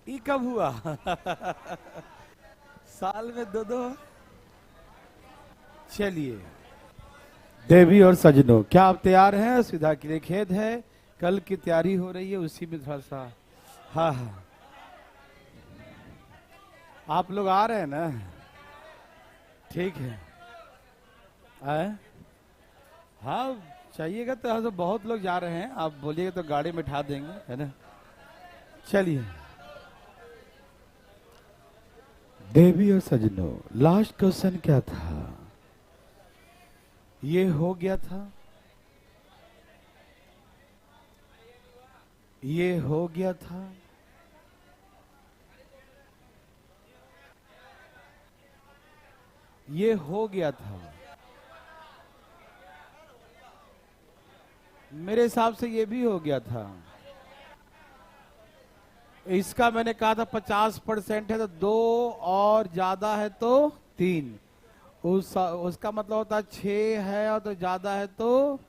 ई कब हुआ? साल में दो दो। चलिए देवी और सजनों, क्या आप तैयार हैं? सुविधा के लिए खेद है, कल की तैयारी हो रही है, उसी में थोड़ा सा। हाँ हाँ, आप लोग आ रहे हैं ना? ठीक है। आए? हाँ, चाहिएगा तो, हाँ, तो बहुत लोग जा रहे हैं, आप बोलिएगा तो गाड़ी में उठा देंगे, है ना? चलिए देवी और सजनों, लास्ट क्वेश्चन क्या था? ये हो गया था, ये हो गया था, ये हो गया था। मेरे हिसाब से ये भी हो गया था। इसका मैंने कहा था 50% है तो 2, और ज्यादा है तो 3। उसका मतलब होता है 6 है और तो ज्यादा है तो,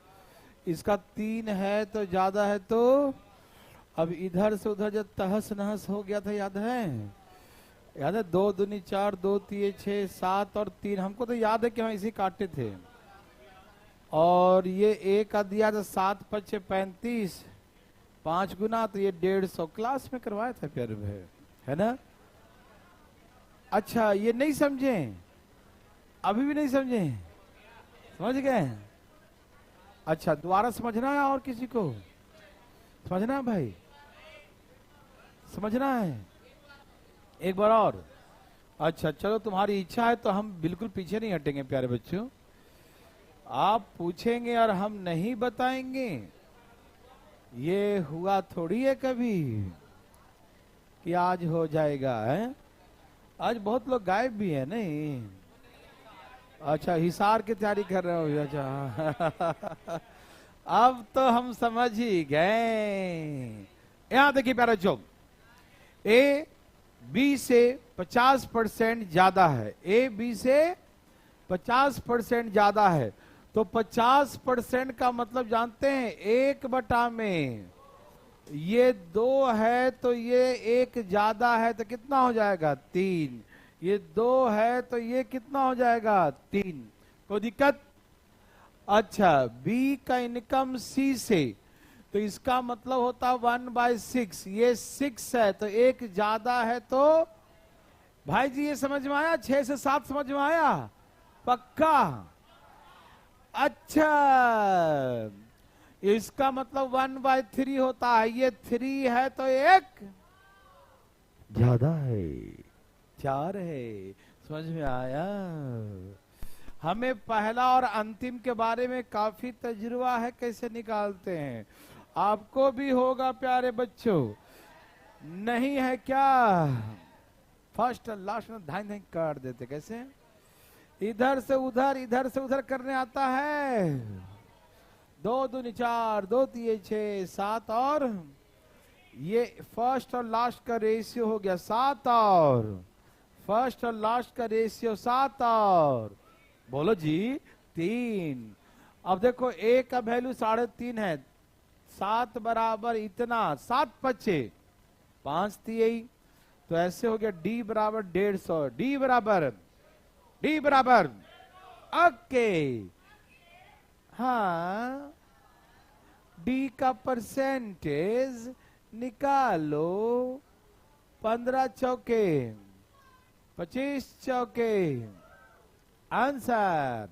इसका 3 है तो ज्यादा है तो। अब इधर से उधर जब तहस नहस हो गया था, याद है? याद है? 2 दूनी 4, 2 3 6 7 और 3, हमको तो याद है कि हम इसी काटे थे। और ये एक का दिया था 7 5 35, 5 गुना तो ये 150। क्लास में करवाया था प्यारे भाई, है ना? अच्छा, ये नहीं समझे? अभी भी नहीं समझे? समझ गए? अच्छा, दोबारा समझना है और किसी को समझना है भाई? समझना है एक बार और? अच्छा चलो, तुम्हारी इच्छा है तो हम बिल्कुल पीछे नहीं हटेंगे प्यारे बच्चों। आप पूछेंगे और हम नहीं बताएंगे, ये हुआ थोड़ी है कभी कि आज हो जाएगा, है? आज बहुत लोग गायब भी है नहीं? अच्छा, हिसार की तैयारी कर रहे हो? अच्छा। अब तो हम समझ ही गए। यहां देखिए प्यारे बच्चों, ए बी से 50% ज्यादा है, ए बी से 50% ज्यादा है, तो 50% का मतलब जानते हैं, 1 बटा में ये 2 है तो ये 1 ज्यादा है तो कितना हो जाएगा? 3। ये 2 है तो ये कितना हो जाएगा? 3। कोई दिक्कत? अच्छा, बी का इनकम सी से, तो इसका मतलब होता 1/6। ये 6 है तो 1 ज्यादा है तो, भाई जी ये समझ में आया? 6 से 7 समझ में आया? पक्का? अच्छा, इसका मतलब 1/3 होता है, ये 3 है तो 1 ज्यादा है, 4 है। समझ में आया? हमें पहला और अंतिम के बारे में काफी तजुर्बा है, कैसे निकालते हैं। आपको भी होगा प्यारे बच्चों, नहीं है क्या? फर्स्ट और लास्ट में धाई धाई काट देते, कैसे? इधर से उधर, इधर से उधर करने आता है। 2 दूनी 4, 2 3 6 7, और ये फर्स्ट और लास्ट का रेशियो हो गया 7, और फर्स्ट और लास्ट का रेशियो 7, और बोलो जी 3। अब देखो ए का वैल्यू 3.5 है, 7 बराबर इतना, 7 पच्चे 5 3, तो ऐसे हो गया डी बराबर 150। डी बराबर ओके। हाँ, डी का परसेंटेज निकालो। 15 चौके 25 चौके, आंसर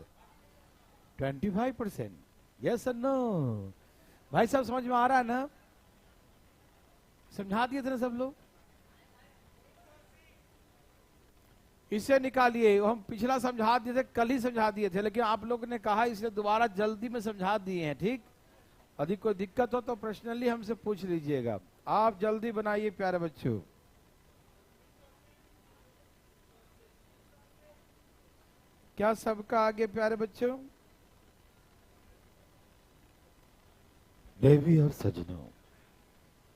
25%। यस और नो? भाई साहब समझ में आ रहा है ना? समझा दिए थे ना सब लोग? इसे निकालिए, हम पिछला समझा दिए थे, कल ही समझा दिए थे, लेकिन आप लोगों ने कहा इसलिए दोबारा जल्दी में समझा दिए हैं, ठीक? यदि कोई दिक्कत हो तो पर्सनली हमसे पूछ लीजिएगा। आप जल्दी बनाइए प्यारे बच्चों। क्या सबका आगे प्यारे बच्चों? देवी और सजनों,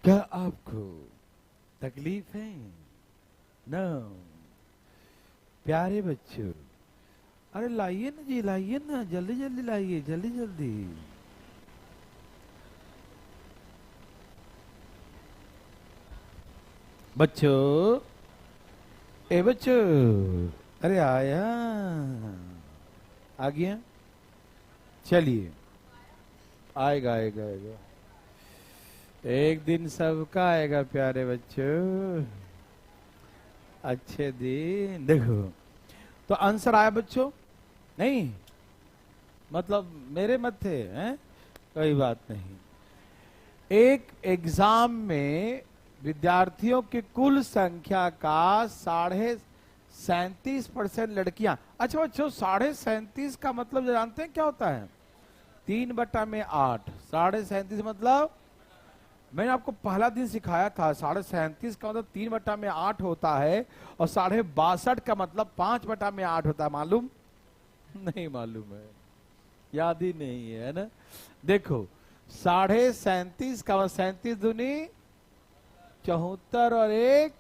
क्या आपको तकलीफ है? नो प्यारे बच्चों, अरे लाइए ना जी, लाइए ना, जल्दी जल्दी लाइए, जल्दी जल्दी। बच्चों, ए बच्चों, अरे आया, आ गया, चलिए, आएगा आएगा आएगा, एक दिन सबका आएगा प्यारे बच्चों, अच्छे दिन। देखो तो आंसर आया बच्चों, नहीं मतलब मेरे मत थे हैं, कोई बात नहीं। एक एग्जाम में विद्यार्थियों की कुल संख्या का 37.5% लड़कियां। अच्छा बच्चों, 37.5 का मतलब जानते हैं क्या होता है? 3/8। 37.5 मतलब मैंने आपको पहला दिन सिखाया था, 37.5 का मतलब 3/8 होता है, और 62.5 का मतलब 5/8 होता है। मालूम नहीं? मालूम है, याद ही नहीं है ना। देखो 37.5 का मतलब 37 दूनी 74 और 1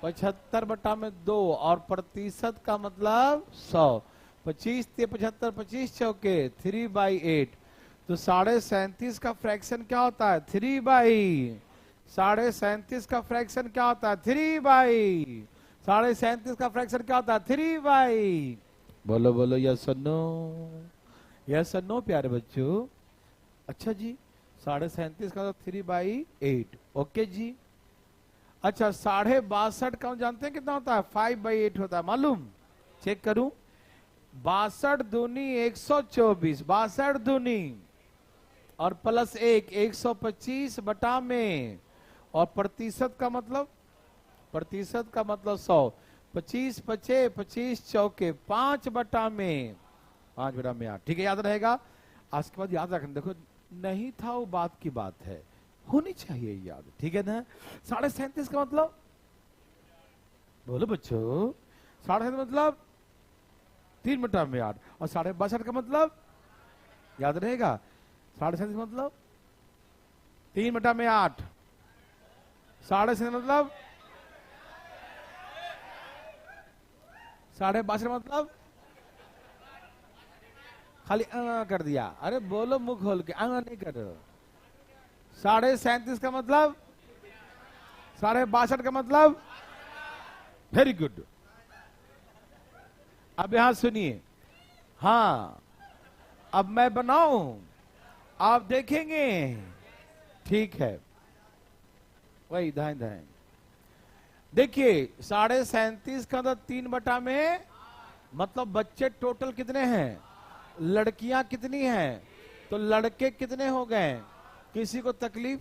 75/2, और प्रतिशत का मतलब 100। 25 ते 75, 25 चौके 3/8। तो 37.5 का फ्रैक्शन क्या होता है? 37.5 का फ्रैक्शन क्या होता है? 37.5 का फ्रैक्शन क्या होता है? 3/। बोलो बोलो, यस और नो, यस और नो प्यारे बच्चों। अच्छा जी, 37.5 का 3/8, ओके जी। अच्छा 62.5 का जानते हैं कितना होता है? 5/8 होता है। मालूम? चेक करूं, 62 दूनी 124, 62 दूनी और प्लस 1 125 बटा में, और प्रतिशत का मतलब 100। 25 पचे 25 चौके 5/8, 5/8। ठीक है, याद रहेगा। आज के बाद याद रखना। देखो नहीं था वो बात की बात है, होनी चाहिए याद, ठीक है ना। 37.5 का मतलब, बोलो बच्चों, 37 मतलब 3/8, और 62.5 का मतलब याद रहेगा। 37 मतलब 3/8, 67 मतलब 62.5 मतलब खाली कर दिया। अरे बोलो मुंह खोल के, नहीं करो। 37.5 का मतलब 62.5 का मतलब, वेरी गुड। अब यहां सुनिए, हाँ अब मैं बनाऊं, आप देखेंगे, ठीक है। वही धाए धाए देखिए, 37.5 का मतलब 3 में, मतलब बच्चे टोटल कितने हैं? लड़कियां कितनी हैं? तो लड़के कितने हो गए? किसी को तकलीफ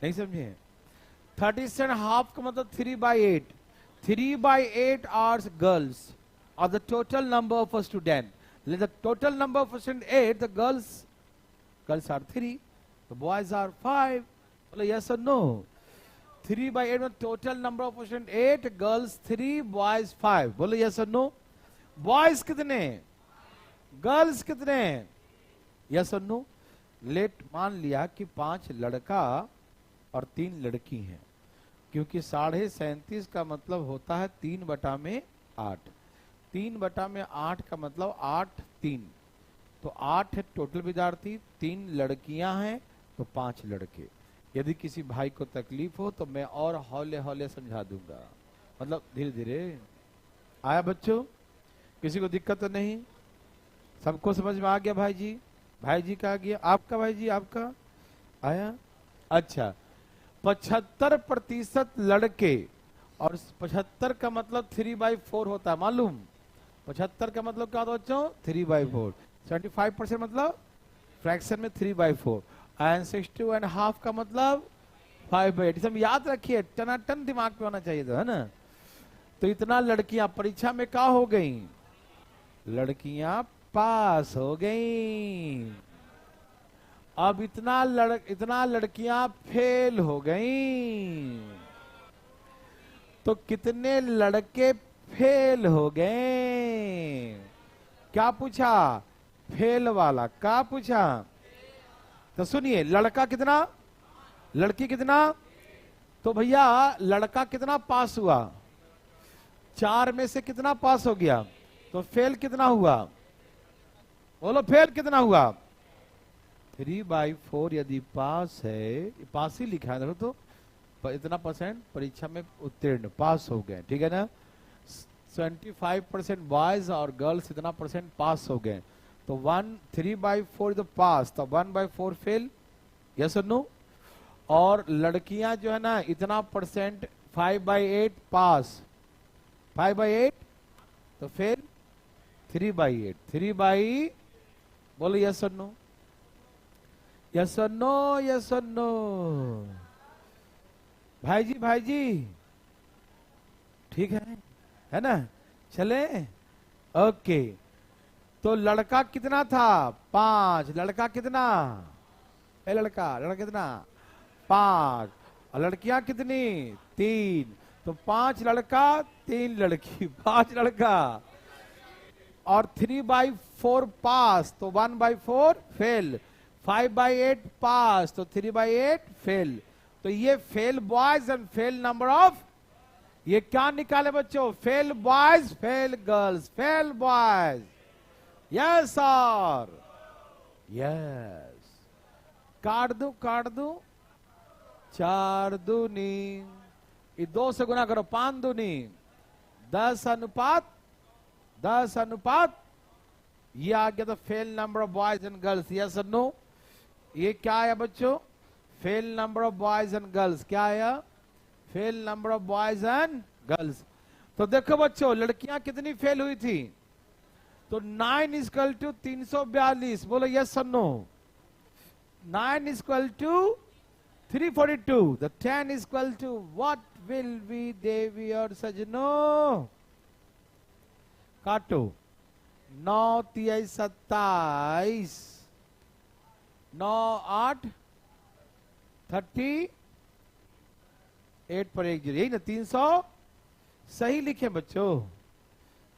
नहीं? समझे? 37.5 का मतलब 3/8। 3/8 आर गर्ल्स, और the total number of student. The total number of student 8, the girls are 3, the boys are 5। बोलो यस और नो। 3/8 में total number of student 8, girls 3, boys 5। बोलो यस और नो। बॉयज कितने, गर्ल्स कितने? यस और no. Let मान लिया कि 5 लड़का और 3 लड़की हैं, क्योंकि 37.5 का मतलब होता है 3/8। 3/8 का मतलब 8 3, तो 8 है टोटल विद्यार्थी, 3 लड़कियां हैं तो 5 लड़के। यदि किसी भाई को तकलीफ हो तो मैं और हौले हौले समझा दूंगा, मतलब धीरे धीरे। आया बच्चों? किसी को दिक्कत तो नहीं? सबको समझ में आ गया? भाई जी, भाई जी का आ गया, आपका भाई जी, आपका आया? अच्छा, 75% लड़के, और 75 का मतलब 3/4 होता है। मालूम? 75 का मतलब क्या होता है बच्चों? 3/4। 75% मतलब फ्रैक्शन में 3/4, एंड 62.5 का मतलब 5/8। सब याद रखिए, टनाटन दिमाग पे होना चाहिए था, है ना। तो इतना लड़कियां परीक्षा में क्या हो गई? लड़कियां पास हो गई। अब इतना लड़कियां फेल हो गई। तो कितने लड़के फेल हो गए? क्या पूछा? फेल वाला क्या पूछा? तो सुनिए, लड़का कितना, लड़की कितना? तो भैया लड़का कितना पास हुआ? 4 में से कितना पास हो गया? तो फेल कितना हुआ? बोलो फेल कितना हुआ? 3/4। यदि पास है, पास ही लिखा है, देखो तो इतना परसेंट परीक्षा में उत्तीर्ण पास हो गए, ठीक है ना। 25% बॉयज और गर्ल्स इतना परसेंट पास हो गए, तो 3/4 तो पास, तो 1/4 फेल, यस और नो। और लड़कियां जो है ना इतना परसेंट 5/8 पास, 5/8 तो फेल, 3/8, 3 बोलो यस और नो, यस और नो, यस और नो। भाई जी ठीक है ना, चले ओके। तो लड़का कितना था 5, लड़का कितना, लड़का कितना 5, और लड़कियां कितनी 3, तो 5 लड़का 3 लड़की 5 लड़का, और 3/4 पास तो 1/4 फेल, 5/8 पास तो 3/8 फेल। तो ये fail boys and fail number of, ये क्या निकाले बच्चों, fail boys fail girls, fail boys, yes और यस। काट दू 4 दूनी, ये 2 से गुना करो 5 दूनी 10 अनुपात 10 अनुपात, ये आ गया तो fail number of boys and girls, yes और नो। ये क्या आया बच्चों, fail number of boys and girls, क्या आया, fail number of boys and girls. तो देखो बच्चों लड़कियां कितनी फेल हुई थी, तो 9 = 342, बोलो यस और no. 9 = 342, the 10 = what will be देवी और सजनों, काटो 9 3 27, 9 8 38 पर 1 0, यही ना 300 सही लिखे बच्चों,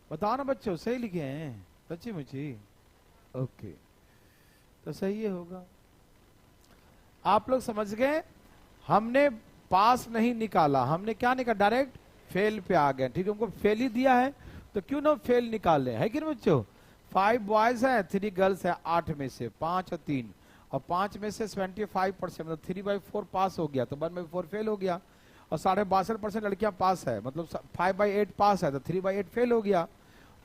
बताओ ना बच्चों सही लिखे हैं सच्ची मुझी, ओके तो सही ये होगा। आप लोग समझ गए, हमने पास नहीं निकाला, हमने क्या निकाला, डायरेक्ट फेल पे आ गए, ठीक है। उनको फेल ही दिया है तो क्यों ना फेल निकाल ले, है कि नहीं बच्चों। 5 बॉयज है 3 गर्ल्स है, 8 में से 5 और 3, और 5 में से 75%, मतलब 3/4 पास हो गया, तो 1/4 फेल हो गया, और 62% लड़कियां पास है, मतलब 5/8 पास है, तो 3/8 फेल हो गया।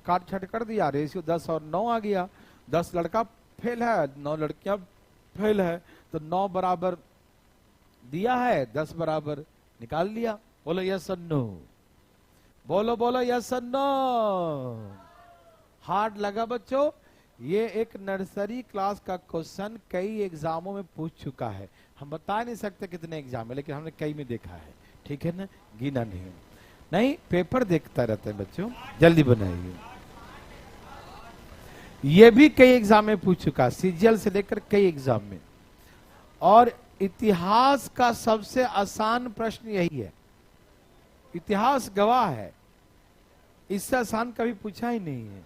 काट छट कर दिया, रेशियो 10 और 9 आ गया, 10 लड़का फेल है 9 लड़कियां फेल है, तो 9 बराबर दिया है, 10 बराबर निकाल लिया। बोलो यस और नो, बोलो यस और नो। हार्ड लगा बच्चों, ये एक नर्सरी क्लास का क्वेश्चन कई एग्जामों में पूछ चुका है, हम बता नहीं सकते कितने एग्जाम है, लेकिन हमने कई में देखा है, ठीक है ना, गिना नहीं पेपर देखता रहता है बच्चों, जल्दी बनाइए। ये भी कई एग्जाम में पूछ चुका, सीजीएल से लेकर कई एग्जाम में, और इतिहास का सबसे आसान प्रश्न यही है, इतिहास गवाह है, इससे आसान कभी पूछा ही नहीं है।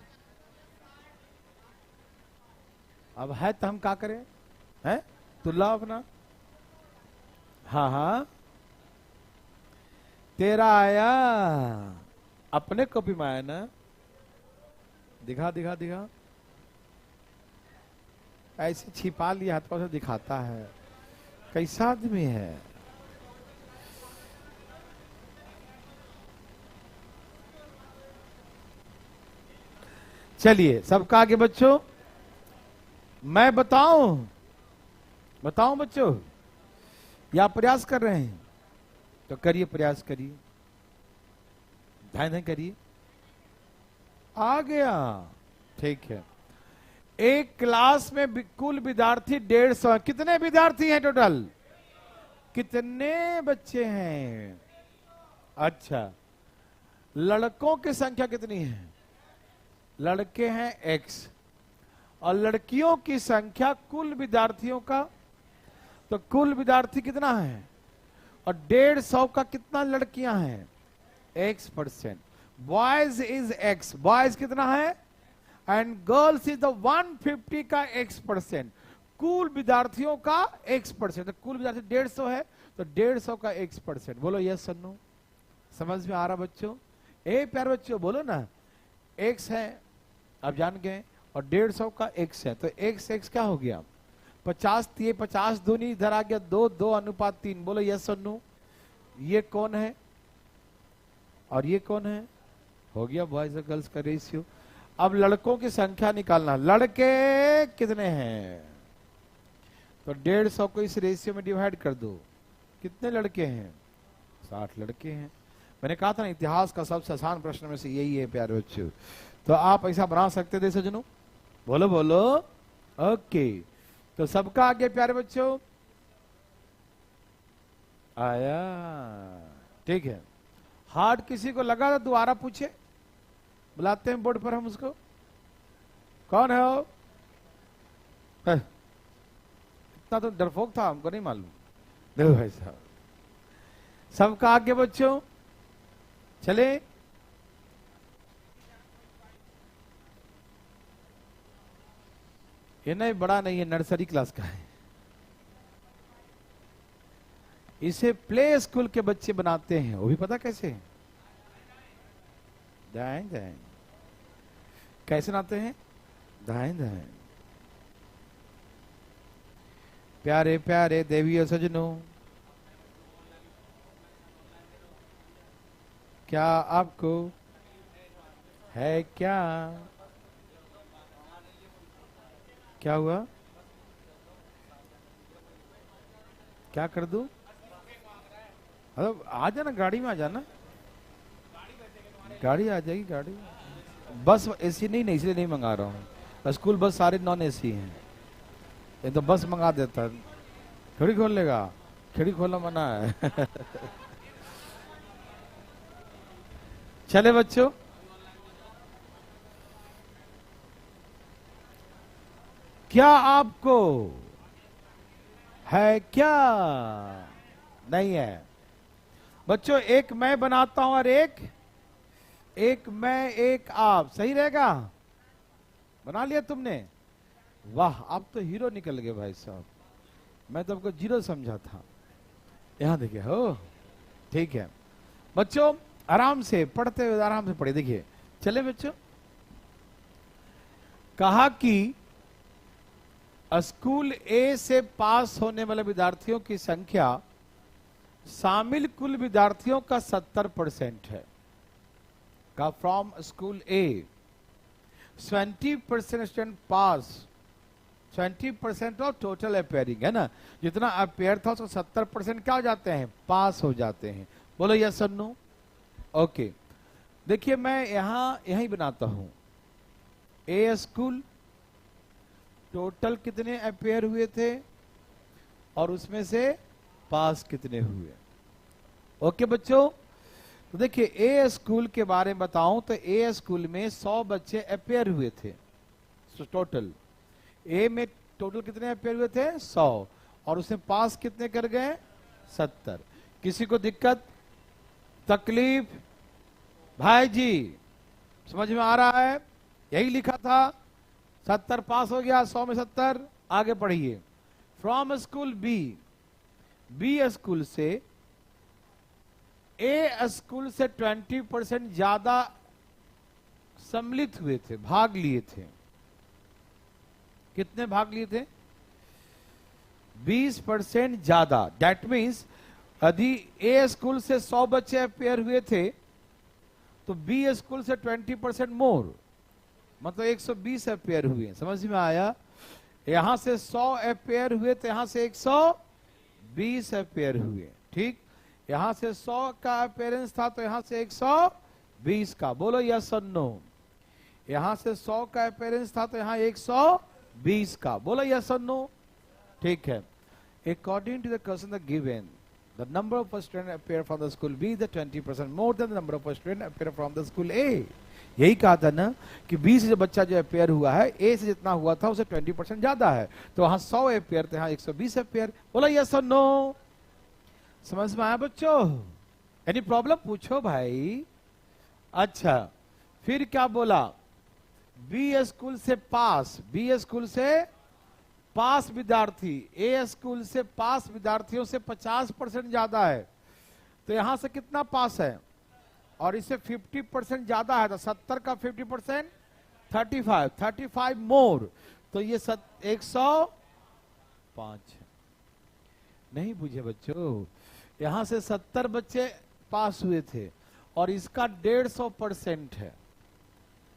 अब है तो हम क्या करें, है तुल्ला अपना, हाँ तेरा आया अपने कॉपी में आया ना, दिखा ऐसे छिपा लिया हाथ से दिखाता है, कैसा आदमी है। चलिए सबका आगे बच्चों, मैं बताऊं बच्चों, या प्रयास कर रहे हैं तो करिए, प्रयास करिए, ध्यान करिए। आ गया, ठीक है। एक क्लास में कुल विद्यार्थी 150, कितने विद्यार्थी हैं टोटल, कितने बच्चे हैं, अच्छा लड़कों की संख्या कितनी है, लड़के हैं x, और लड़कियों की संख्या कुल विद्यार्थियों का, तो कुल विद्यार्थी कितना है, और 150 का कितना लड़कियां हैं x%, boys is x, boys कितना है, एंड गर्ल्स इज द 150 का x%, कुल विद्यार्थियों का x%, तो कुल विद्यार्थी 150 है तो 150 का x%, बोलो यस और नो, समझ में आ रहा बच्चों। ए प्यार बच्चों बोलो ना, x है आप जान गए, और 150 का x है, तो x क्या हो गया 50, 50 दूनी इधर आ गया 2, 2 अनुपात 3, बोलो यस और नो, ये कौन है और ये कौन है? हो गया बॉयज और गर्ल्स का रेशियो। अब लड़कों की संख्या निकालना, लड़के कितने हैं? तो 150 को इस रेशियो में डिवाइड कर दो। कितने लड़के हैं? 60 लड़के हैं। मैंने कहा था ना, इतिहास का सबसे आसान प्रश्न में से यही है प्यारे बच्चों। तो आप ऐसा बना सकते थे सजनों? बोलो बोलो। ओके, तो सबका आगे प्यारे बच्चों आया, ठीक है। हार्ड किसी को लगा तो दोबारा पूछे, बुलाते हैं बोर्ड पर हम उसको। कौन है वो? इतना तो डरपोक था, हमको नहीं मालूम। देखो भाई साहब, सबका आगे बच्चों चले। ये नहीं, बड़ा नहीं है, नर्सरी क्लास का है। इसे प्ले स्कूल के बच्चे बनाते हैं, वो भी पता कैसे? दाएं दाएं। कैसे बनाते हैं? दाएं दाएं। प्यारे प्यारे देवियों सजनों, क्या आपको है क्या? क्या हुआ? क्या कर दूं? आ जाना, गाड़ी में आ जाना। गाड़ी आ जाएगी, गाड़ी। बस एसी नहीं, इसलिए नहीं मंगा रहा हूँ। स्कूल बस सारे नॉन एसी हैं। ये तो बस मंगा देता। खिड़की खोल लेगा? खिड़की खोलना मना है। चले बच्चों, क्या आपको है क्या? नहीं है बच्चों। एक मैं बनाता हूं और एक मैं एक आप, सही रहेगा? बना लिया तुमने? वाह, आप तो हीरो निकल गए भाई साहब। मैं तो आपको जीरो समझा था। यहां देखिए हो, ठीक है बच्चों। आराम से पढ़ते हुए आराम से पढ़े। देखिए चले बच्चों, कहा कि स्कूल ए से पास होने वाले विद्यार्थियों की संख्या शामिल कुल विद्यार्थियों का 70% है। का from school A 20% student pass, 20% of total appearing, है ना? जितना अपेयर था उसको 70% क्या हो जाते हैं? पास हो जाते हैं। बोलो यस और नो। ओके, देखिए मैं यहीं बनाता हूं। ए स्कूल टोटल कितने अपेयर हुए थे और उसमें से पास कितने हुए? ओके बच्चों, तो देखिए ए स्कूल के बारे में बताऊं तो ए स्कूल में 100 बच्चे अपेयर हुए थे। तो टोटल ए में टोटल कितने अपेयर हुए थे? 100, और उसमें पास कितने कर गए? 70। किसी को दिक्कत तकलीफ? भाई जी समझ में आ रहा है? यही लिखा था, 70 पास हो गया, 100 में 70। आगे पढ़िए। फ्रॉम स्कूल बी स्कूल से ए स्कूल से 20% ज्यादा सम्मिलित हुए थे, भाग लिए थे। कितने भाग लिए थे? 20% ज्यादा। दैट मीन्स यदि ए स्कूल से 100 बच्चे अपेयर हुए थे तो बी स्कूल से 20% मोर, मतलब 120 अपेयर हुए। समझ में आया? यहां से 100 अपेयर हुए तो यहां से 120 अपेयर हुए। ठीक, यहां से 100 का अपेयरेंस था तो यहां से 120 का। बोलो यस और नो। यहां से 100 का अपेयरेंस था तो यहां 120 का। बोलो यस और नो। ठीक है। According to the question given, the number of students appear from the school B is 20% more than the number of students appear from the school A। यही कहा था ना कि 20 जो बच्चा जो अपेयर हुआ है ए से जितना हुआ था उसे 20% ज्यादा है। तो वहां 100 अपेयर थे, यहां 120 अपेयर। बोला यस और नो। समझ में आया बच्चों? Any problem? पूछो भाई। अच्छा, फिर क्या बोला? बी स्कूल से पास, बी स्कूल से पास विद्यार्थी ए स्कूल से पास विद्यार्थियों से 50% ज्यादा है। तो यहां से कितना पास है? और इससे 50% ज्यादा है तो 70 का 50% 35 मोर, तो ये 105। नहीं बुझे बच्चों? यहां से 70 बच्चे पास हुए थे और इसका 150% है,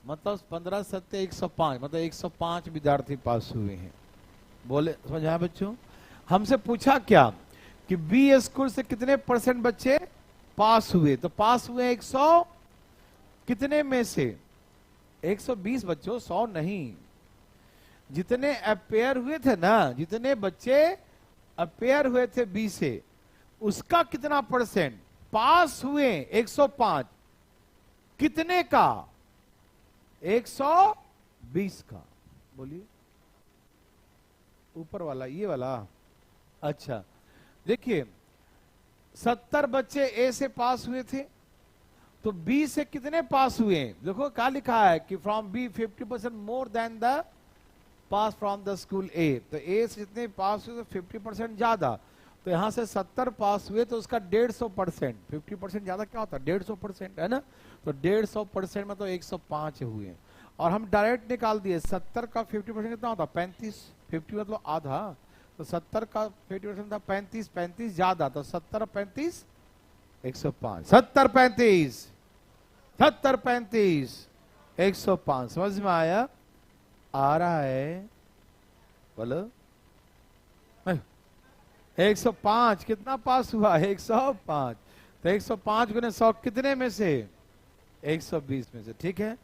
मतलब 15 सत्ते 105, मतलब 105 विद्यार्थी पास हुए हैं। बोले समझा बच्चों? हमसे पूछा क्या कि बी स्कूल से कितने परसेंट बच्चे पास हुए, तो पास हुए 100 कितने में से 120 बच्चों, 100 नहीं। जितने अपेयर हुए थे ना, जितने बच्चे अपेयर हुए थे बी से, उसका कितना परसेंट पास हुए 105, कितने का 120 का। बोलिए ऊपर वाला, ये वाला। अच्छा देखिए 70 बच्चे ए से पास हुए थे, तो बी से कितने पास हुए? देखो क्या लिखा है कि from B 50% more than the pass from the school ए। तो ए से जितने पास हुए तो 50% ज्यादा, तो यहां से 70 पास हुए तो उसका 150%। 50% ज्यादा क्या होता है? 150% है ना। तो 150% में तो 105 हुए। और हम डायरेक्ट निकाल दिए 70 का 50% कितना होता? 35। 50 मतलब आधा, तो 70 का 50% था 35। 35 ज्यादा, तो 70 35 105। 70 35 70 35 105। समझ में आया? आ रहा है? बोलो 105 कितना पास हुआ? 105। तो 105 गुने 100 कितने में से? 120 में से। ठीक है,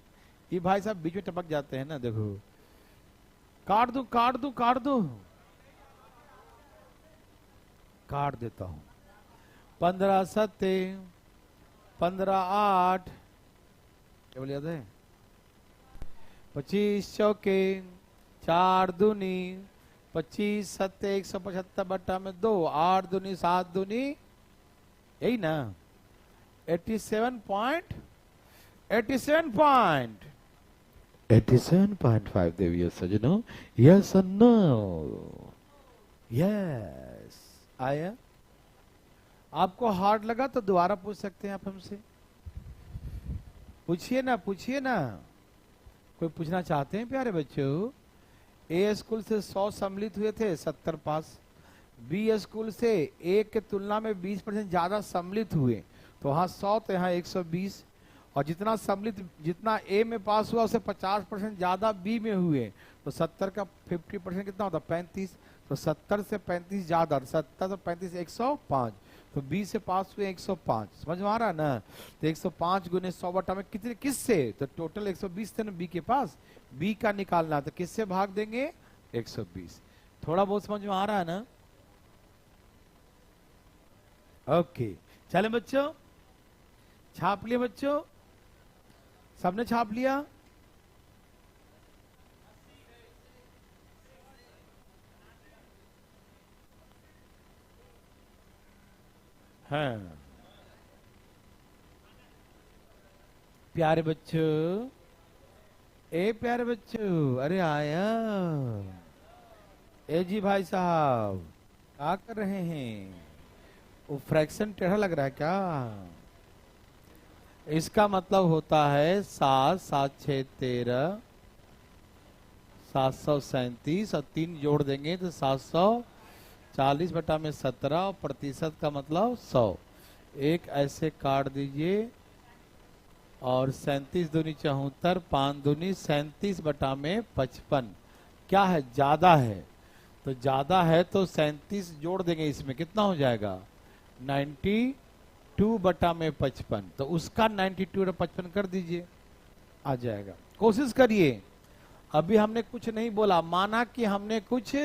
ये भाई साहब बीच में टपक जाते हैं ना, देखो काट दूं काट दूं काट दूं, काट देता हूं। 15 सत्ते 15 8 क्या बोले याद है? 25 चौके 4 दूनी 25 सत्ते 175 बट्टा में 2, 8 दूनी 7 दूनी, यही ना 87.5 देविया सजनों। यस और नो? यस। आया? आपको हार्ड लगा तो दोबारा पूछ सकते हैं आप हमसे। पूछिए ना पूछिए ना, कोई पूछना चाहते हैं प्यारे बच्चों? ए स्कूल से 100 सम्मिलित हुए थे, 70 पास। बी स्कूल से ए के तुलना में 20% ज्यादा सम्मिलित हुए, तो वहां 100 तो यहाँ 120। और जितना सम्मिलित, जितना ए में पास हुआ उससे 50% ज्यादा बी में हुए, तो 70 का 50% कितना होता? 35। तो 70 से 35 ज्यादा, 70 से 35 105, तो बी से पास हुए 105। समझ में आ रहा ना? तो 105 गुने 100 बटा में कितने, किससे? तो टोटल 120 थे ना बी के पास, बी का निकालना, तो किससे भाग देंगे? 120। थोड़ा बहुत समझ में आ रहा है ना? ओके चले बच्चों, छाप लिए बच्चों? सबने छाप लिया? हाँ प्यारे बच्चों, ए प्यारे बच्चों, अरे आया। ए जी भाई साहब क्या कर रहे हैं? वो फ्रैक्शन टेढ़ा लग रहा है क्या? इसका मतलब होता है 7 7 6 13 737, और 3 जोड़ देंगे तो 740 बटा में 17, और प्रतिशत का मतलब 100। एक ऐसे काट दीजिए, और 37 दूनी 74, 5 दूनी 37 बटा में 55। क्या है? ज्यादा है, तो ज्यादा है तो 37 जोड़ देंगे, इसमें कितना हो जाएगा? 92 बटा में 55, तो उसका 92 बटा 55 कर दीजिए, आ जाएगा। कोशिश करिए। अभी हमने कुछ नहीं बोला, माना कि हमने कुछ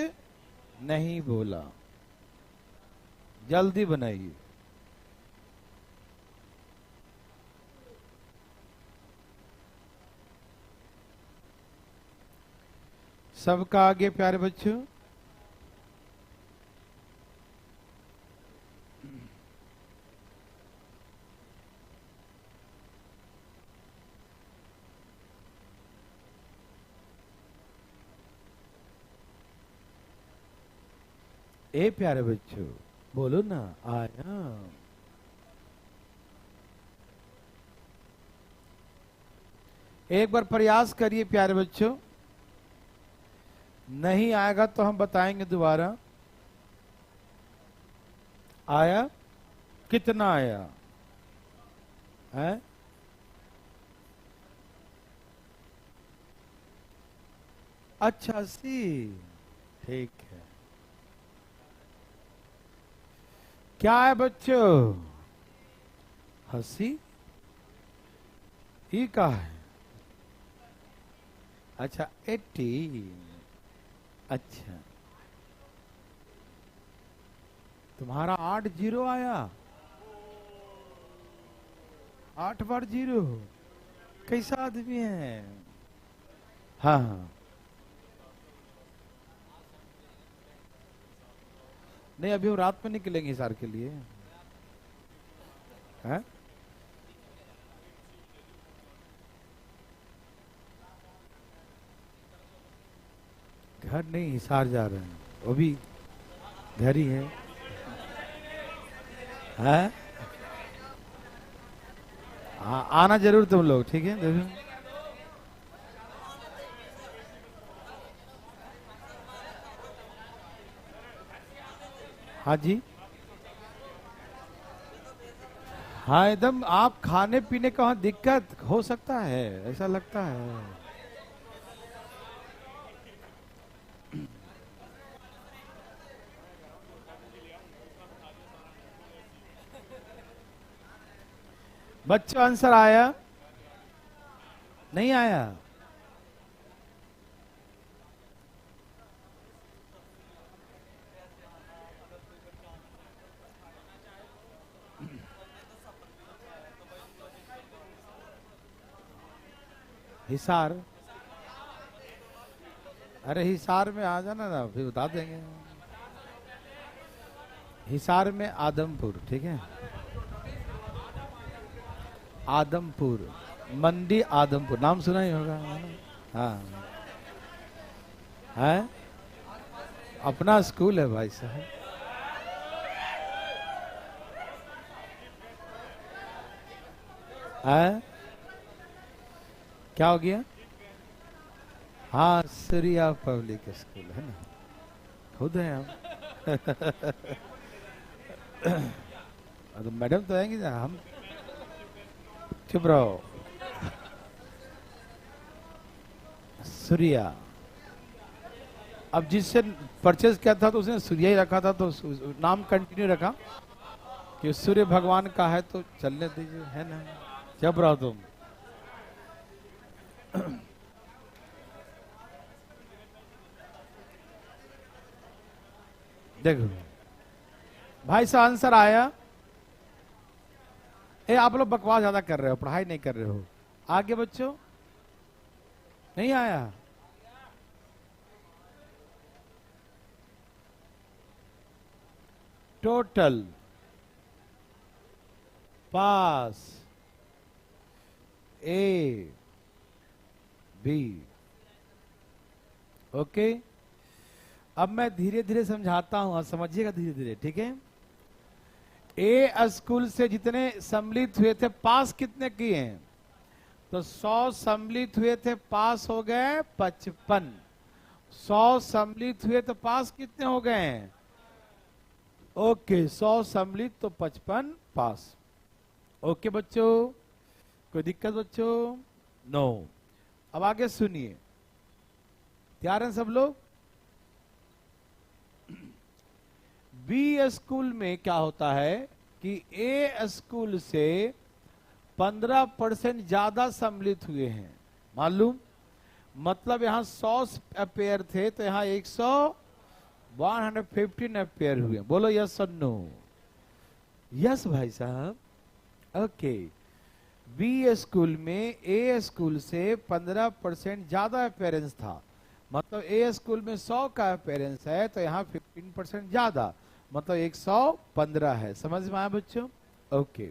नहीं बोला, जल्दी बनाइए। सबका आगे प्यारे बच्चों। ए प्यारे बच्चों बोलो ना, आया? एक बार प्रयास करिए प्यारे बच्चों, नहीं आएगा तो हम बताएंगे दोबारा। आया? कितना आया है? अच्छा 80। ठीक है। क्या है बच्चों? 80 ही का है। अच्छा 80। अच्छा तुम्हारा 8 जीरो आया। 8 बार जीरो। कैसा आदमी है? हाँ हाँ। नहीं अभी हम रात में निकलेंगे हिसार के लिए। है? घर नहीं हिसार जा रहे हैं। वो भी घर ही है। हैं? हाँ आना जरूर तुम लोग। ठीक है देखो। हाँ जी। हाँ एकदम आप खाने पीने का वहाँ दिक्कत हो सकता है ऐसा लगता है। बच्चों आंसर आया? नहीं आया? हिसार? अरे हिसार में आ जाना ना फिर बता देंगे। हिसार में आदमपुर। ठीक है आदमपुर मंडी आदमपुर नाम सुना ही होगा। हाँ है अपना स्कूल है भाई साहब। है क्या हो गया? हाँ सूर्या पब्लिक स्कूल है ना। खुद है हम। तो मैडम तो आएंगी ना हम। चुप रहो। सूर्या अब जिससे परचेज किया था तो उसने सूर्या ही रखा था तो नाम कंटिन्यू रखा कि सूर्य भगवान का है तो चलने दीजिए है ना। चुप रहो तुम। देखो भाई साहब आंसर आया। आप लोग बकवास ज्यादा कर रहे हो पढ़ाई नहीं कर रहे हो। आगे बच्चों नहीं आया? Total pass A B. Okay अब मैं धीरे धीरे समझाता हूं समझिएगा धीरे धीरे। ठीक है ए स्कूल से जितने सम्मिलित हुए थे पास कितने किए हैं? तो 100 सम्मिलित हुए थे पास हो गए 55। 100 सम्मिलित हुए तो पास कितने हो गए हैं? ओके 100 सम्मिलित तो 55 पास। ओके बच्चों कोई दिक्कत बच्चों? नो। अब आगे सुनिए तैयार हैं सब लोग? बी स्कूल में क्या होता है कि ए स्कूल से 15% ज्यादा सम्मिलित हुए हैं। मालूम मतलब यहां 100 अपेयर थे तो यहां 115 अपेयर हुए। बोलो यस और नो? यस भाई साहब। ओके बी स्कूल में ए स्कूल से 15% ज्यादा अपेयरेंस था। मतलब ए स्कूल में 100 का अपेयरेंस है तो यहाँ 15% ज्यादा मतलब 115 है। समझ में आया बच्चों? ओके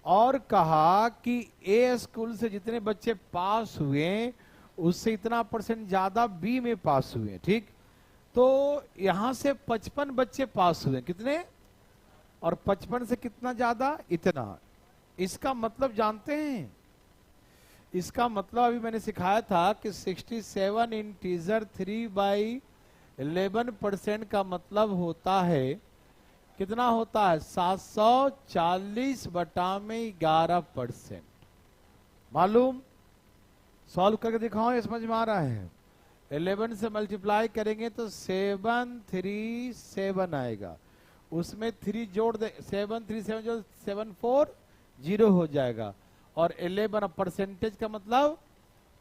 और कहा कि ए स्कूल से जितने बच्चे पास हुए उससे इतना परसेंट ज्यादा बी में पास हुए। ठीक तो यहां से 55 बच्चे पास हुए। कितने? और 55 से कितना ज्यादा? इतना। इसका मतलब जानते हैं? इसका मतलब अभी मैंने सिखाया था कि 67 इंटीजर 3/11% का मतलब होता है कितना होता है 740 बटा में 11%। मालूम? सॉल्व करके दिखाओ, ये समझ में आ रहा है? 11 से मल्टीप्लाई करेंगे तो 737 आएगा, उसमें 3 जोड़ दे, 737 जो 740 हो जाएगा, और 11 परसेंटेज का मतलब,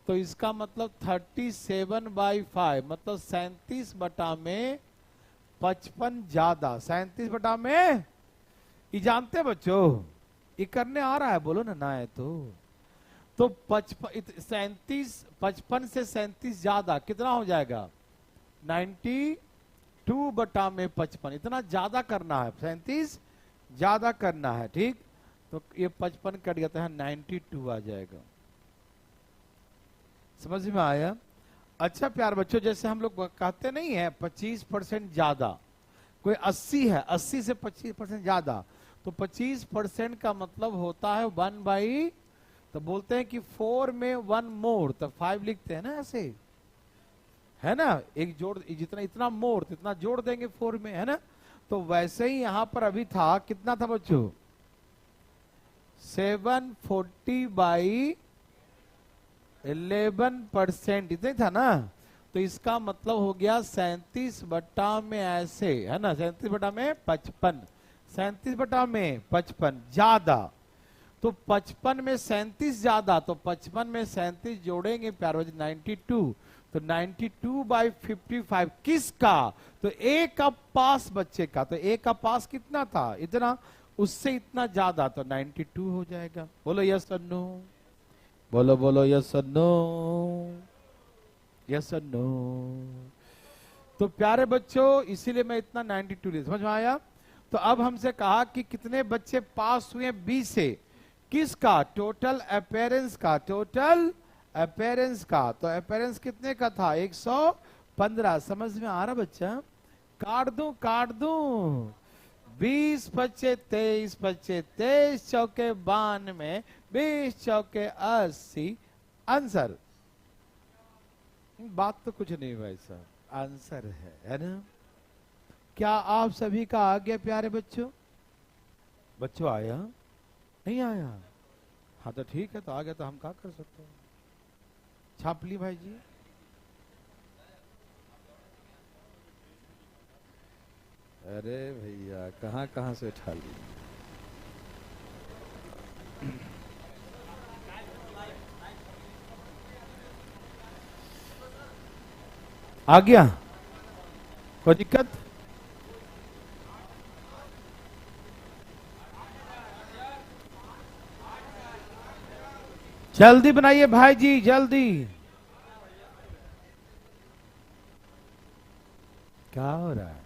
तो इसका मतलब 37/5 मतलब 37 बटा में 55 ज्यादा, 37 बटा में, ये जानते बच्चों, ये करने आ रहा है, बोलो ना है तो 55 से 37 ज्यादा कितना हो जाएगा 92 बटा में 55, इतना ज्यादा करना है, 37 ज्यादा करना है, ठीक? तो ये 55 कट गया तो 92 आ जाएगा। समझ में आया? अच्छा प्यार बच्चों, जैसे हम लोग कहते नहीं है 25% ज्यादा, कोई 80 है, 80 से 25% ज्यादा, तो 25% का मतलब होता है 1/, तो बोलते हैं कि 4 में 1 मोर, तो 5 लिखते हैं ना ऐसे, है ना? एक जोड़, जितना इतना मोर तो इतना जोड़ देंगे 4 में, है ना? तो वैसे ही यहां पर अभी था, कितना था बच्चों 740/11%, इतना था ना? तो इसका मतलब हो गया 37 बटा में ऐसे, है ना? 37 बटा में 55, 37 बटा में 55 ज्यादा, तो 55 में 37 ज्यादा, तो 55 में 37 जोड़ेंगे प्यारो 92, तो 92/55 किसका? तो ए का पास बच्चे का, तो ए का पास कितना था इतना, उससे इतना ज्यादा, तो 92 हो जाएगा। बोलो यस और नो, बोलो बोलो यस और नो, यस और नो। तो प्यारे बच्चों इसीलिए मैं इतना 92 लिया, समझ में आया? तो अब हमसे कहा कि कितने बच्चे पास हुए बी से, किसका? टोटल अपीयरेंस का, टोटल अपीयरेंस का, तो अपीयरेंस कितने का था 115। समझ में आ रहा बच्चा? काट दूं 20 25 23 25 23 चौके 92, 20 चौके 80, आंसर। बात तो कुछ नहीं भाई साहब, आंसर है ना? क्या आप सभी का आ गया प्यारे बच्चों? बच्चों आया नहीं आया? हाँ तो ठीक है, तो आ गया तो हम क्या कर सकते हैं, छाप ली भाई जी। अरे भैया कहाँ कहाँ से उठा ली। आ गया? कोई दिक्कत? जल्दी बनाइए भाई जी, जल्दी। क्या हो रहा है?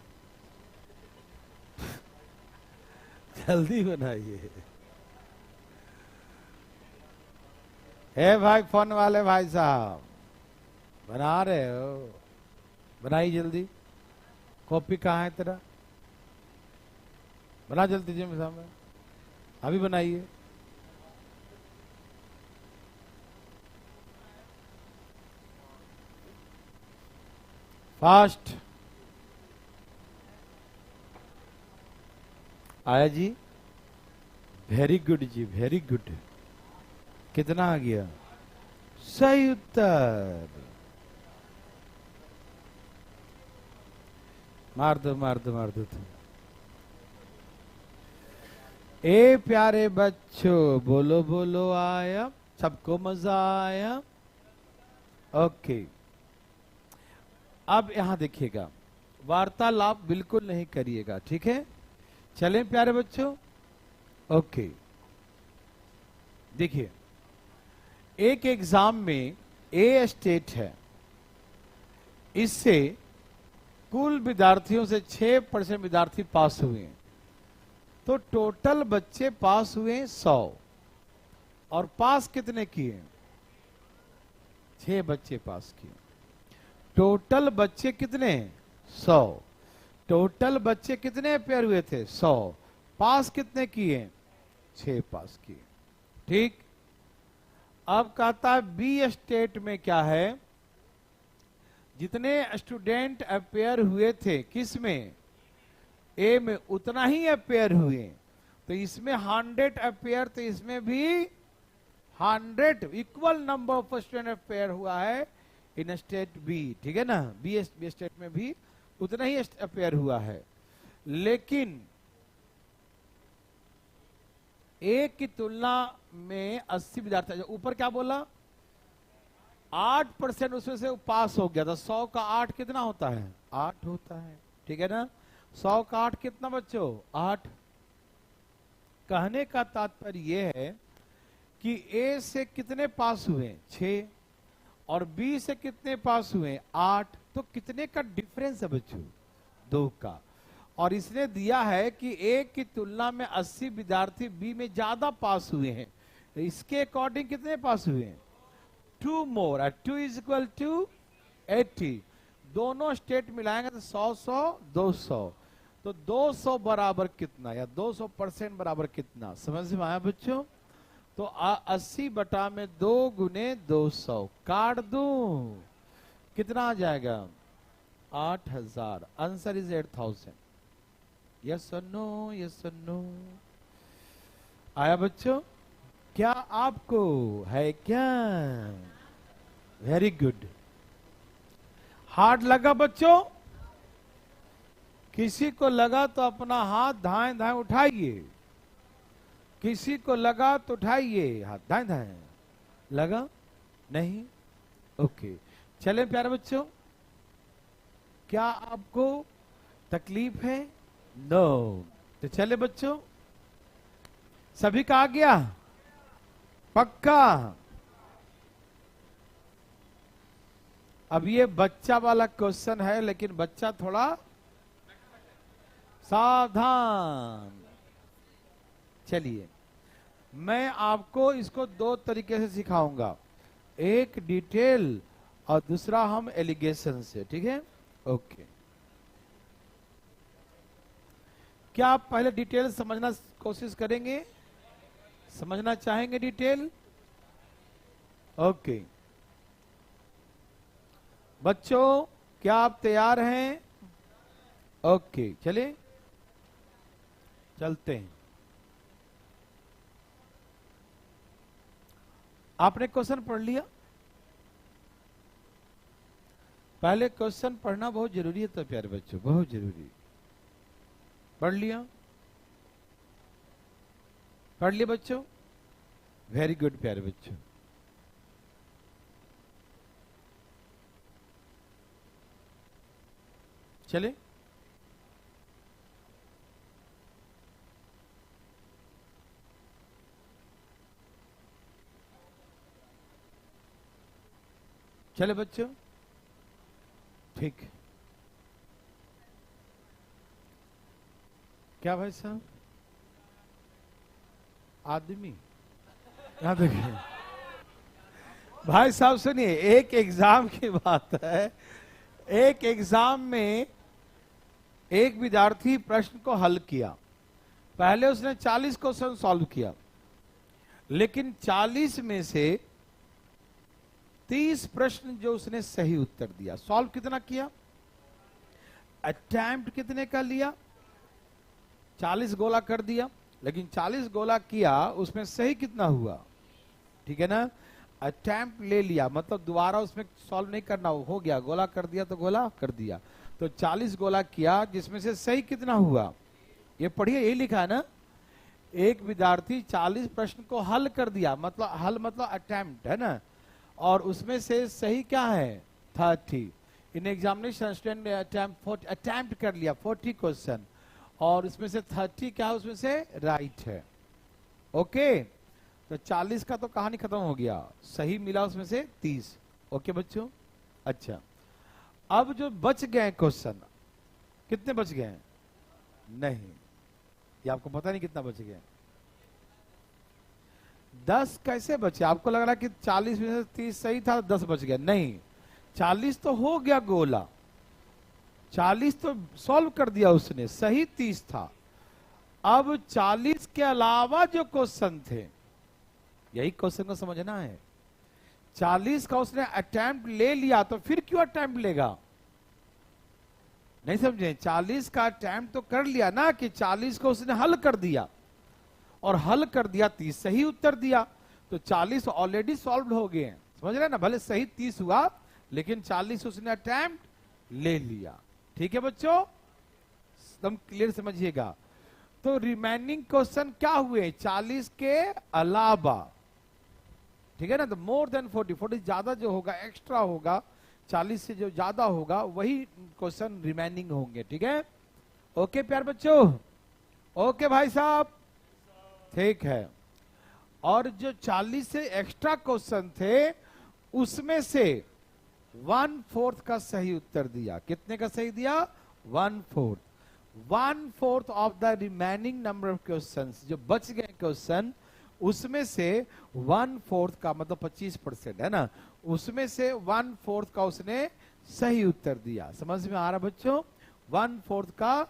जल्दी बनाइए। हे भाई फोन वाले भाई साहब, बना रहे हो? बनाइए जल्दी। कॉपी कहाँ है तेरा? बना जल्दी जी, सामने अभी बनाइए। फास्ट आया जी, वेरी गुड जी, वेरी गुड। कितना आ गया? सही उत्तर। मार दो मार दो मार दो। ए प्यारे बच्चों बोलो बोलो आया, सबको मजा आया? ओके, अब यहां देखिएगा, वार्तालाप बिल्कुल नहीं करिएगा, ठीक है? चलें प्यारे बच्चों? ओके, देखिए एक एग्जाम में ए स्टेट है, इससे कुल विद्यार्थियों से 6% विद्यार्थी पास हुए हैं, तो टोटल बच्चे पास हुए 100, और पास कितने किए? 6 बच्चे पास किए। टोटल बच्चे कितने? 100। टोटल बच्चे कितने पेयर हुए थे? 100। पास कितने किए? 6 पास किए, ठीक? अब कहता है बी स्टेट में क्या है, जितने स्टूडेंट अपेयर हुए थे, किस में? ए में उतना ही अपेयर हुए, तो इसमें 100 अपेयर, तो इसमें भी 100 equal number of student appear हुआ है इन स्टेट बी, ठीक है ना। बी स्टेट में भी उतना ही अपेयर हुआ है, लेकिन ए की तुलना में 80 विद्यार्थी, ऊपर क्या बोला 8% उसमें से पास हो गया था। 100 का 8 कितना होता है, 8 होता है, ठीक है ना। 100 का 8 कितना बच्चों, 8। कहने का तात्पर्य यह है कि ए से कितने पास हुए 6 और बी से कितने पास हुए 8, तो कितने का डिफरेंस है बच्चों, 2 का। और इसने दिया है कि ए की तुलना में 80 विद्यार्थी बी में ज्यादा पास हुए हैं, तो इसके अकॉर्डिंग कितने पास हुए हैं, 2 मोर, 2 इज इक्वल टू 80। दोनों स्टेट मिलाएंगे तो 100 200, तो 200 बराबर कितना, या 200% बराबर कितना, समझ में आया बच्चों। तो 80 बटा में 2 गुने 200 काट दूं, कितना आ जाएगा 8000। Answer is 8000। यस और नो, यस और नो। आया बच्चों, क्या आपको है क्या, वेरी गुड। हार्ड लगा बच्चों, किसी को लगा तो अपना हाथ धाएं धाएं उठाइए, किसी को लगा तो उठाइए हाथ, धाएं धाएं। लगा नहीं, ओके। चलें प्यारे बच्चों, क्या आपको तकलीफ है, नो। तो चले बच्चों, सभी का आ गया पक्का। अब ये बच्चा वाला क्वेश्चन है, लेकिन बच्चा थोड़ा सावधान। चलिए, मैं आपको इसको 2 तरीके से सिखाऊंगा, एक डिटेल और दूसरा हम एलिगेशन से, ठीक है, ओके। क्या आप पहले डिटेल समझना कोशिश करेंगे, समझना चाहेंगे डिटेल, ओके। बच्चों क्या आप तैयार हैं, ओके। चलिए चलते हैं। आपने क्वेश्चन पढ़ लिया, पहले क्वेश्चन पढ़ना बहुत जरूरी है, तो प्यारे बच्चों बहुत जरूरी। पढ़ लिया, पढ़ लिया बच्चों, वेरी गुड प्यारे बच्चों। चले, चले बच्चों, ठीक। क्या भाई साहब, आदमी यहां देखिए भाई साहब, सुनिए, एक एग्जाम की बात है। एक एग्जाम में एक विद्यार्थी प्रश्न को हल किया, पहले उसने 40 क्वेश्चन सॉल्व किया, लेकिन 40 में से 30 प्रश्न जो उसने सही उत्तर दिया। सॉल्व कितना किया, अटेम्प्ट कितने का लिया, 40 गोला कर दिया, लेकिन 40 गोला किया उसमें सही कितना हुआ, ठीक है ना। अटेम्प्ट ले लिया मतलब दोबारा उसमें सॉल्व नहीं करना, हो गया, गोला कर दिया तो गोला कर दिया। तो 40 गोला किया, जिसमें से सही कितना हुआ, ये पढ़िए, यही लिखा है ना। एक विद्यार्थी 40 प्रश्न को हल कर दिया, मतलब हल मतलब अटेम्प्ट है ना, और उसमें से सही क्या है 30। इन एग्जामिनेशन स्टूडेंट ने अटेम्प्ट कर लिया 40 क्वेश्चन, और उसमें से 30 क्या है, उसमें से राइट है, ओके। तो 40 का तो कहानी खत्म हो गया, सही मिला उसमें से 30, ओके बच्चों। अच्छा, अब जो बच गए क्वेश्चन, कितने बच गए, नहीं, ये आपको पता नहीं कितना बच गया। 10 कैसे बचे, आपको लग रहा कि 40 में से 30 सही था, 10 बच गया, नहीं, 40 तो हो गया गोला, 40 तो सॉल्व कर दिया उसने, सही 30 था। अब 40 के अलावा जो क्वेश्चन थे, यही क्वेश्चन को समझना है। 40 का उसने अटेम्प्ट ले लिया, तो फिर क्यों अटेम्प्ट लेगा, नहीं समझे? 40 का अटेम्प्ट तो कर लिया ना, कि 40 को उसने हल कर दिया, और हल कर दिया 30 सही उत्तर दिया, तो 40 ऑलरेडी सॉल्व हो गए हैं, समझ रहे ना? भले सही 30 हुआ, लेकिन 40 उसने अटेम्प्ट ले लिया। ठीक है बच्चों, एकदम क्लियर समझिएगा। तो रिमेनिंग क्वेश्चन क्या हुए? 40 के अलावा, ठीक है ना? तो मोर देन 40 ज्यादा जो होगा, एक्स्ट्रा होगा, 40 से जो ज्यादा होगा वही क्वेश्चन रिमेनिंग होंगे। ठीक है, ओके प्यार बच्चों, ओके भाई साहब, ठीक है। और जो 40 से एक्स्ट्रा क्वेश्चन थे, उसमें से 1/4 का सही उत्तर दिया। कितने का सही दिया? 1/4। 1/4 of the remaining number of questions, जो बच गए क्वेश्चन, उसमें से 1/4 का मतलब 25% है ना, उसमें से 1/4 का उसने सही उत्तर दिया। समझ में आ रहा बच्चों? 1/4 का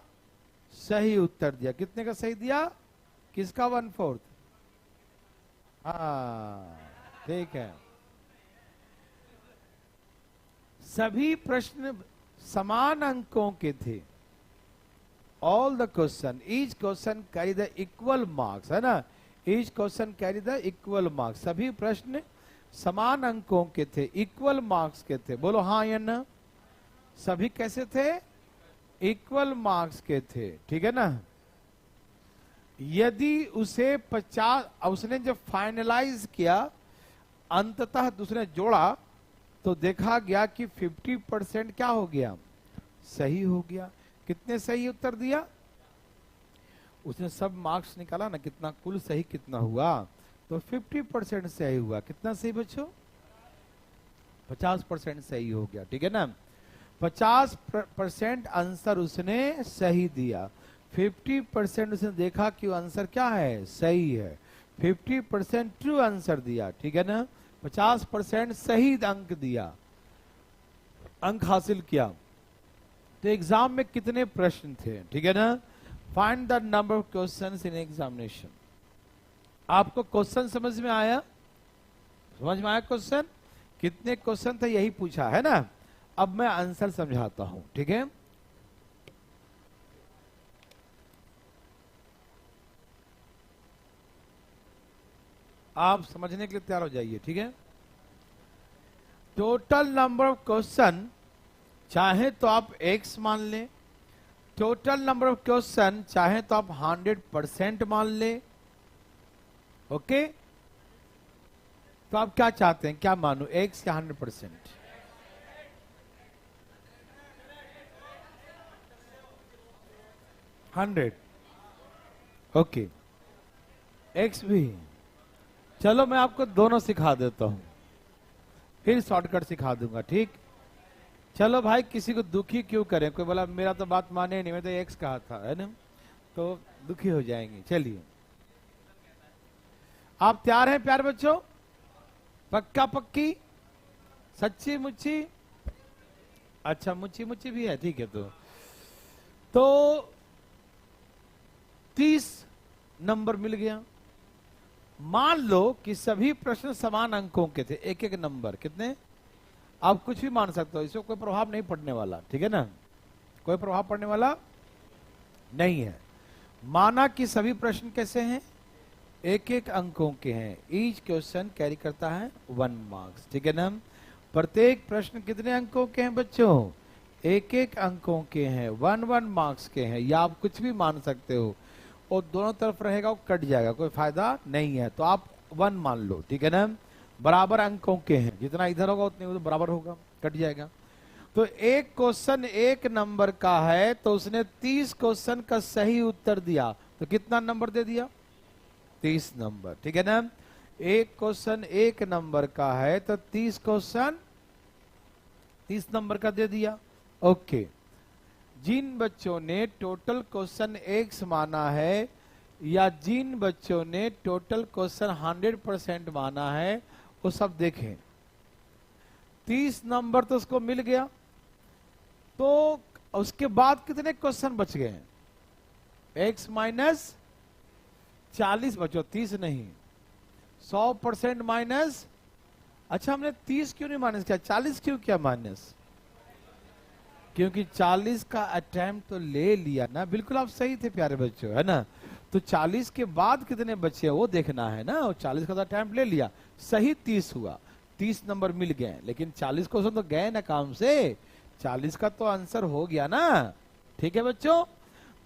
सही उत्तर दिया। कितने का सही दिया? किसका 1/4? हाँ ठीक है। सभी प्रश्न समान अंकों के थे। All the question, each question carry the equal marks, है ना? Each question carry the equal marks. सभी प्रश्न समान अंकों के थे, इक्वल मार्क्स के थे। बोलो हाँ या ना? सभी कैसे थे? इक्वल मार्क्स के थे। ठीक है ना? यदि उसे 50, उसने जब फाइनलाइज किया, अंततः दूसरे जोड़ा, तो देखा गया कि 50% क्या हो गया? सही हो गया। कितने सही उत्तर दिया? उसने सब मार्क्स निकाला ना, कितना कुल सही कितना हुआ, तो 50% सही हुआ। कितना सही बच्चों? 50% सही हो गया। ठीक है ना? 50% आंसर उसने सही दिया। 50% उसने देखा कि आंसर क्या है? सही है। 50% ट्रू आंसर दिया। ठीक है ना? 50% सही अंक दिया, अंक हासिल किया। तो एग्जाम में कितने प्रश्न थे? ठीक है ना? Find the number of questions in examination. आपको क्वेश्चन समझ में आया? समझ में आया क्वेश्चन? कितने क्वेश्चन थे यही पूछा है ना? अब मैं आंसर समझाता हूं। ठीक है? आप समझने के लिए तैयार हो जाइए। ठीक है? टोटल नंबर ऑफ क्वेश्चन, चाहे तो आप x मान लें, टोटल नंबर ऑफ क्वेश्चन चाहे तो आप 100% मान लें। ओके? तो आप क्या चाहते हैं, क्या मानो, x या 100%? हंड्रेड। ओके, x भी। चलो मैं आपको दोनों सिखा देता हूं, फिर शॉर्टकट सिखा दूंगा। ठीक? चलो भाई, किसी को दुखी क्यों करें? कोई बोला मेरा तो बात माने नहीं, मैं तो एक्स कहा था, है ना? तो दुखी हो जाएंगे। चलिए, आप तैयार हैं प्यारे बच्चों? पक्का पक्की? सच्ची मुच्ची? अच्छा, मुच्ची मुच्ची भी है। ठीक है, तो 30 नंबर मिल गया। मान लो कि सभी प्रश्न समान अंकों के थे, एक एक नंबर। कितने? आप कुछ भी मान सकते हो, इससे कोई प्रभाव नहीं पड़ने वाला। ठीक है ना? कोई प्रभाव पड़ने वाला नहीं है। माना कि सभी प्रश्न कैसे हैं? एक एक अंकों के हैं। ईच क्वेश्चन कैरी करता है 1 मार्क्स। ठीक है ना? प्रत्येक प्रश्न कितने अंकों के हैं बच्चों? एक एक अंकों के हैं, 1 मार्क्स के हैं। या आप कुछ भी मान सकते हो, और दोनों तरफ रहेगा वो कट जाएगा, कोई फायदा नहीं है। तो आप 1 मान लो। ठीक है ना? बराबर अंकों के हैं, जितना इधर होगा उतने उधर बराबर होगा, कट जाएगा। तो एक क्वेश्चन 1 नंबर का है, तो उसने 30 क्वेश्चन का सही उत्तर दिया, तो कितना नंबर दे दिया? 30 नंबर। ठीक है ना? एक क्वेश्चन 1 नंबर का है, तो 30 क्वेश्चन 30 नंबर का दे दिया। ओके। जिन बच्चों ने टोटल क्वेश्चन x माना है, या जिन बच्चों ने टोटल क्वेश्चन 100% माना है, वो सब देखें। 30 नंबर तो उसको मिल गया, तो उसके बाद कितने क्वेश्चन बच गए? x माइनस 40 बचो, 30 नहीं, 100% माइनस। अच्छा, हमने 30 क्यों नहीं माइनस किया, 40 क्यों किया माइनस? क्योंकि 40 का अटेम्प्ट तो ले लिया ना, बिल्कुल आप सही थे प्यारे बच्चों, है ना। तो 40 के बाद कितने बचे वो देखना है ना, और 40 का तो अटेम्प्ट ले लिया, सही 30 हुआ, 30 नंबर मिल गए, लेकिन 40 क्वेश्चन तो गए ना काम से, 40 का तो आंसर हो गया ना। ठीक है बच्चों,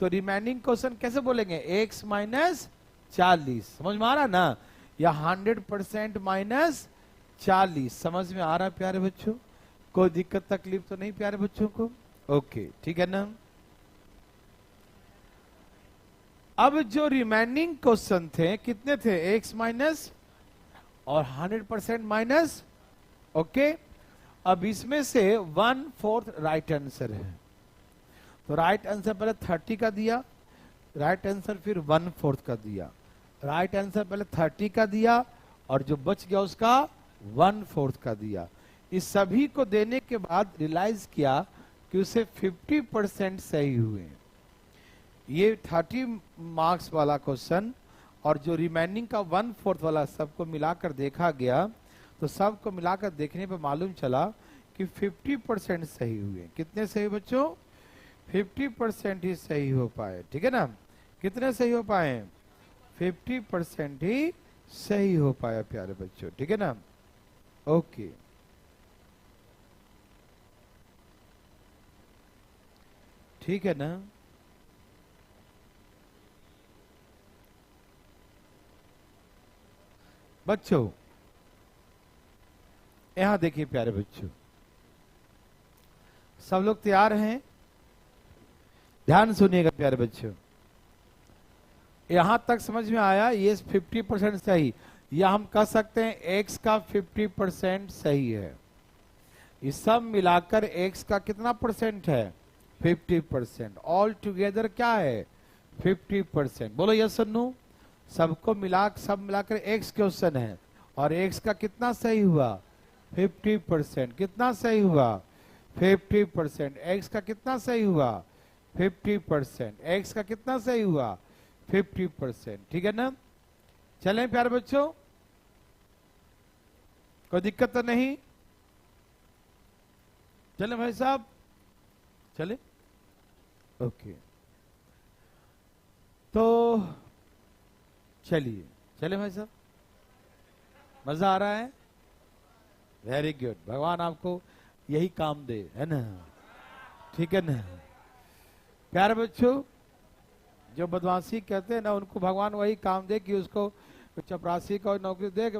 तो रिमेनिंग क्वेश्चन कैसे बोलेंगे, x माइनस 40, समझ में आ रहा ना, या 100% माइनस 40, समझ में आ रहा प्यारे बच्चों, कोई दिक्कत तकलीफ तो नहीं प्यारे बच्चों को, ओके ठीक है ना। अब जो रिमेनिंग क्वेश्चन थे कितने थे, x माइनस और 100% माइनस, ओके। अब इसमें से 1/4 राइट आंसर है, तो राइट आंसर पहले 30 का दिया, राइट आंसर फिर 1/4 का दिया, राइट आंसर पहले 30 का दिया और जो बच गया उसका 1/4 का दिया। इस सभी को देने के बाद रियलाइज किया कि उसे 50% सही हुए। ये 30 मार्क्स वाला क्वेश्चन और जो रिमेनिंग का 1/4 वाला सबको मिलाकर देखा गया, तो सबको मिलाकर देखने पर मालूम चला कि 50% सही हुए। कितने सही बच्चों, 50% ही सही हो पाए, ठीक है ना। कितने सही हो पाए, 50% ही सही हो पाया प्यारे बच्चों, ठीक है ना, ओके। ठीक है ना, बच्चों यहां देखिए प्यारे बच्चों, सब लोग तैयार हैं, ध्यान सुनिएगा प्यारे बच्चों। यहां तक समझ में आया, ये 50% सही, या हम कह सकते हैं x का 50% सही है। ये सब मिलाकर x का कितना परसेंट है, 50%, ऑल टुगेदर क्या है 50%, बोलो यस और नो। सबको सब मिलाकर x क्वेश्चन है और x का कितना सही हुआ 50%, कितना सही हुआ 50%, x का कितना सही हुआ 50%, x का कितना सही हुआ 50%, ठीक है ना। चलें प्यारे बच्चों, कोई दिक्कत तो नहीं, चले भाई साहब, चले, ओके। तो चलिए, चले भाई साहब, मजा आ रहा है, वेरी गुड, भगवान आपको यही काम दे, है ना, ठीक है ना। प्यारे बच्चों, जो बदमाशी कहते हैं ना, उनको भगवान वही काम दे कि उसको चपरासी को नौकरी दे कि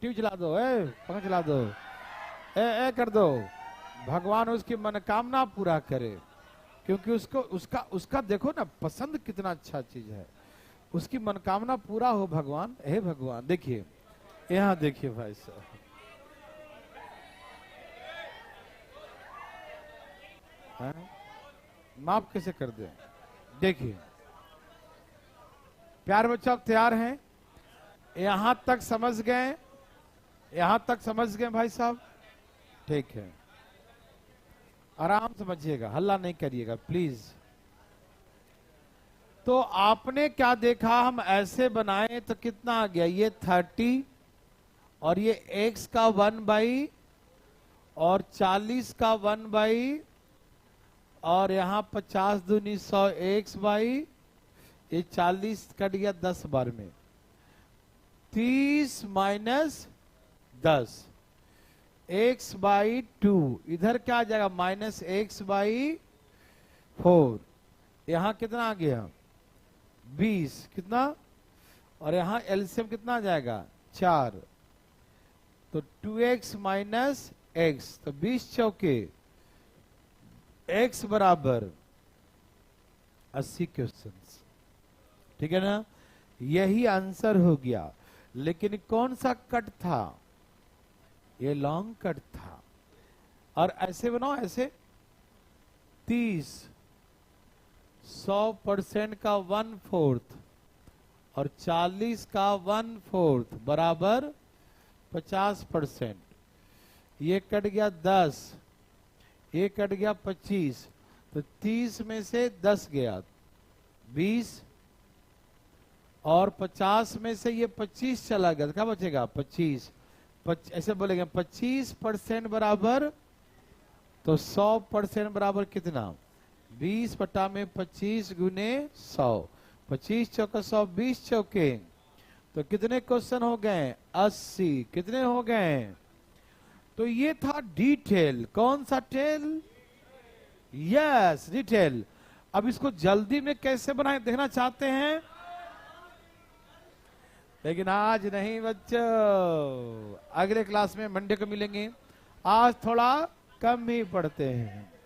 टीवी चला दो, पंखा चला दो, कर दो, भगवान उसकी मनोकामना पूरा करे, क्योंकि उसको उसका देखो ना पसंद कितना अच्छा चीज है, उसकी मनोकामना पूरा हो भगवान, हे भगवान। देखिए यहाँ देखिए भाई साहब, माफ कैसे कर दे, देखिए प्यार बच्चों आप तैयार हैं, यहां तक समझ गए, यहां तक समझ गए भाई साहब, ठीक है, आराम समझिएगा, हल्ला नहीं करिएगा प्लीज। तो आपने क्या देखा, हम ऐसे बनाए तो कितना आ गया, ये 30 और ये x का 1/, और 40 का 1/, और यहां 50 दूनी 100 x/, ये 40 कट गया 10 बार में, 30 माइनस 10, x/2, इधर क्या आ जाएगा -x/4, यहां कितना आ गया 20, कितना, और यहां एलसीएम कितना आ जाएगा 4, तो 2x माइनस x, तो 20 चौके x बराबर 80 क्वेश्चंस, ठीक है ना, यही आंसर हो गया। लेकिन कौन सा कट था, ये लॉन्ग कट था, और ऐसे बनाओ, ऐसे 30 100% का 1/4 और 40 का 1/4 बराबर 50%, ये कट गया 10, ये कट गया 25, तो 30 में से 10 गया 20, और 50 में से ये 25 चला गया, तो क्या बचेगा 25, ऐसे बोलेंगे 25% बराबर तो 100% बराबर कितना? 20 बटा में 25 गुने 100, 25 चौका 100, 20 चौके, तो कितने क्वेश्चन हो गए? 80। कितने हो गए? तो ये था डिटेल। कौन सा टेल? Yes, detail. अब इसको जल्दी में कैसे बनाए देखना चाहते हैं, लेकिन आज नहीं बच्चों, अगले क्लास में मंडे को मिलेंगे। आज थोड़ा कम ही पढ़ते हैं।